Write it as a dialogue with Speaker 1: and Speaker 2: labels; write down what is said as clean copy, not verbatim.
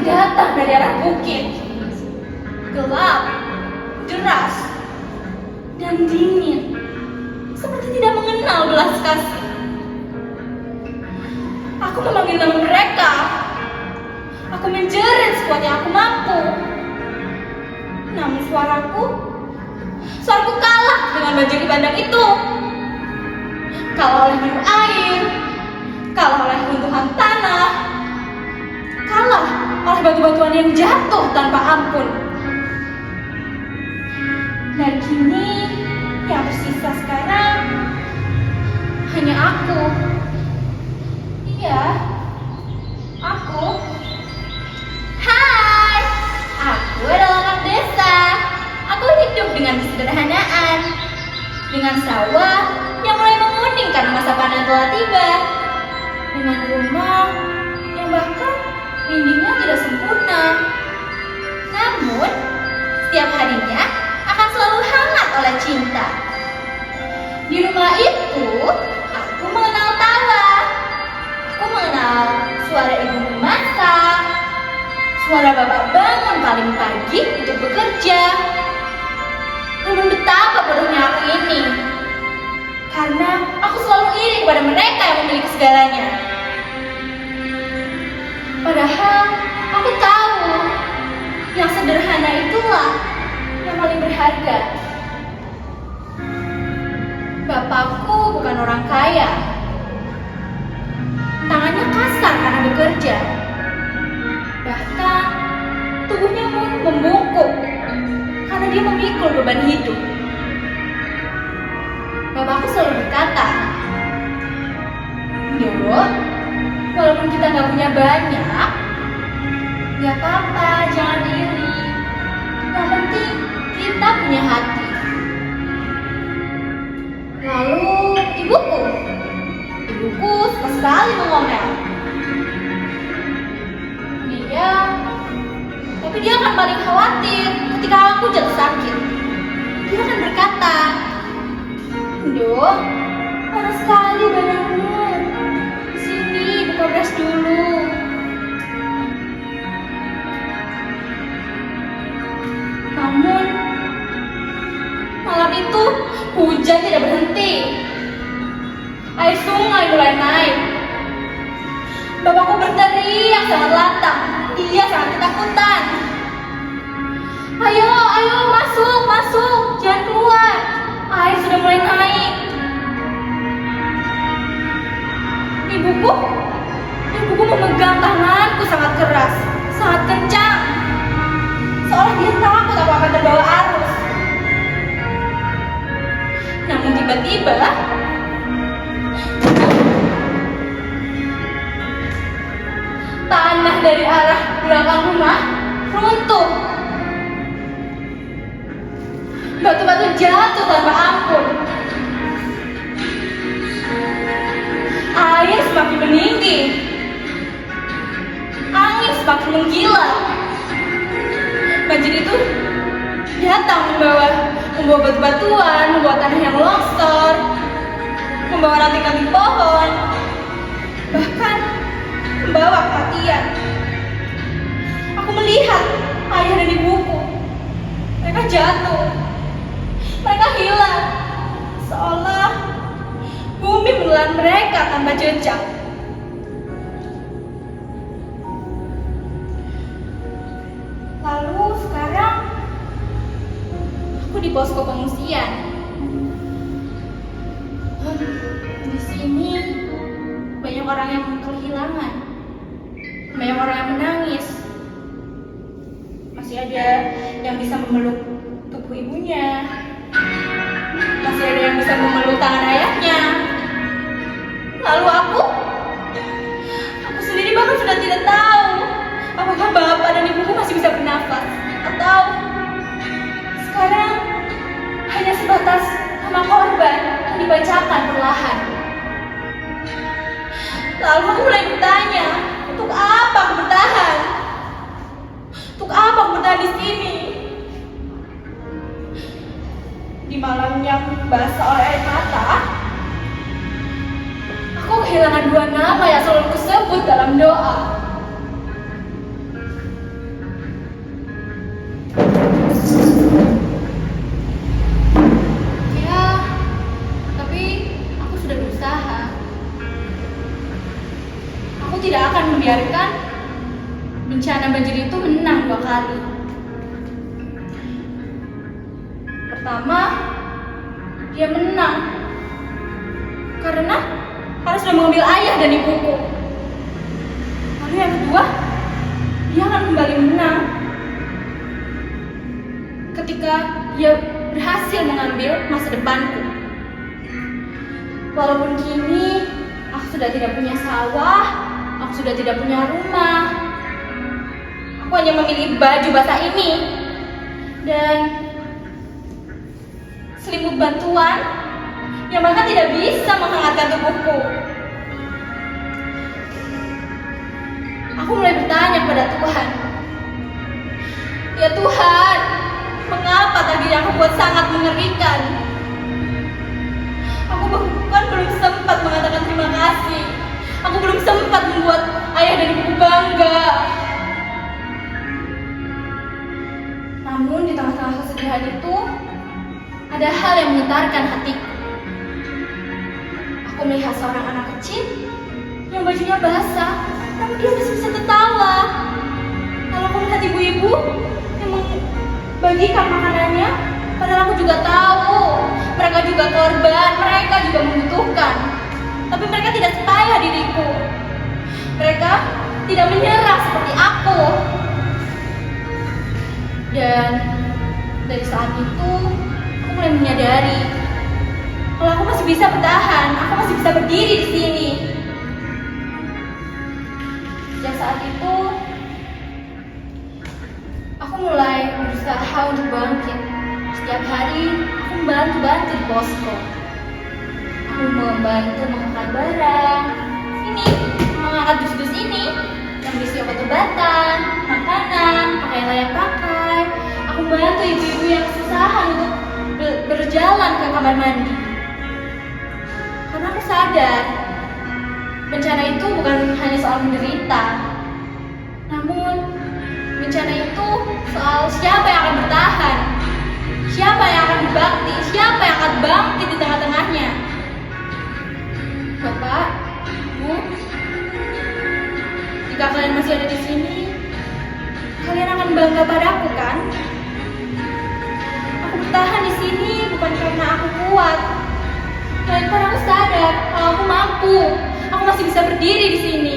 Speaker 1: datang dari arah bukit. Gelap, deras, dan dingin, seperti tidak mengenal belas kasih. Aku memanggil nama mereka. Aku menjerit sekuat yang aku mampu. Namun suaraku kalah dengan banjir bandang itu. Kalah oleh biru air, kalah oleh runtuhan tanah, kalah oleh batu-batuan yang jatuh tanpa ampun. Dan kini yang tersisa sekarang hanya aku. Iya, aku. Hai, aku adalah anak desa. Aku hidup dengan kesederhanaan, dengan sawah yang mulai menguning karena masa panen telah tiba, dengan rumah yang bahkan dindingnya tidak sempurna. Namun, setiap harinya akan selalu hangat oleh cinta. Di rumah itu, aku mengenal tawa. Aku mengenal suara ibu memasak, suara bapak bangun paling pagi untuk bekerja. Namun betapa bodohnya aku ini, karena aku selalu iri kepada mereka yang memiliki segalanya. Padahal aku tahu yang sederhana itulah yang paling berharga. Bapakku bukan orang kaya. Tangannya kasar karena bekerja. Bahkan tubuhnya pun membungkuk karena dia memikul beban hidup. Bapakku selalu berkata, "Dok, walaupun kita nggak punya banyak, nggak apa-apa, jangan iri. Yang penting kita punya hati." Lalu ibuku suka sekali mengomel. Tapi dia akan paling khawatir ketika aku jatuh sakit. Dia akan berkata, "Dok, panas sekali badanmu. Sini, buka beras dulu." Namun, malam itu hujan tidak berhenti. Air sungai mulai naik. Bapakku berteriak sangat lantang. Dia sangat ketakutan. Ayo, masuk, jangan keluar. Air sudah mulai naik." Ibuku memegang tanganku sangat keras, sangat kencang, seolah dia takut aku akan terbawa arus. Namun tiba-tiba tanah dari arah belakang rumah runtuh. Batu-batu jatuh tanpa ampun. Air semakin meninggi. Angin semakin menggila. Banjir itu datang membawa batu-batuan, membawa tanah yang longsor, membawa ranting-ranting pohon, bahkan membawa kematian. Aku melihat ayah dan ibuku. Mereka jatuh. Mereka hilang. Seolah bumi menelan mereka tanpa jejak. Lalu sekarang aku di posko pengungsian. Di sini banyak orang yang kehilangan. Banyak orang yang menangis. Masih ada yang bisa memeluk tubuh ibunya. Masih ada yang bisa memeluk tangan ayahnya. Lalu aku sendiri bahkan sudah tidak tahu apakah bapak dan ibuku masih bisa bernafas, atau sekarang hanya sebatas nama korban yang dibacakan perlahan. Lalu aku mulai bertanya, untuk apa aku bertahan? Untuk apa aku bertahan di sini? Di malam yang basah oleh air mata, aku kehilangan dua nama yang selalu kusebut dalam doa. membiarkan bencana banjir itu menang 2 kali. Pertama, dia menang karena sudah mengambil ayah dan ibuku. Lalu yang kedua, dia akan kembali menang ketika dia berhasil mengambil masa depanku. Walaupun kini aku sudah tidak punya sawah, aku sudah tidak punya rumah, aku hanya memiliki baju basah ini dan selimut bantuan yang bahkan tidak bisa menghangatkan tubuhku. Aku mulai bertanya kepada Tuhan, ya Tuhan, mengapa takdir yang aku buat sangat mengerikan? Aku bahkan belum sempat mengatakan terima kasih. Aku belum sempat membuat ayah dan ibuku bangga. Namun di tengah-tengah kesedihan itu, ada hal yang menggetarkan hatiku. Aku melihat seorang anak kecil yang bajunya basah, namun dia masih bisa tertawa. Lalu aku melihat ibu-ibu yang membagikan makanannya, padahal aku juga tahu mereka juga korban, mereka juga membutuhkan. Tapi mereka tidak sepayah diriku. Mereka tidak menyerah seperti aku. Dan dari saat itu, aku mulai menyadari kalau aku masih bisa bertahan, aku masih bisa berdiri di sini. Sejak saat itu, aku mulai berusaha untuk bangkit. Setiap hari, aku membantu di posko. Aku membantu mengangkat barang. Ini, mengangkat dus-dus ini, yang berisi obat-obatan, makanan, pakaian layak pakai. Aku membantu ibu-ibu yang kesusahan untuk berjalan ke kamar mandi. Karena aku sadar, bencana itu bukan hanya soal menderita, namun bencana itu soal siapa yang akan bertahan, siapa yang akan berbakti, siapa yang akan bangkit di tengah-tengahnya. Bapak, Bu, jika kalian masih ada di sini, kalian akan bangga padaku, kan? Aku bertahan di sini bukan karena aku kuat, melainkan aku sadar kalau aku mampu, aku masih bisa berdiri di sini.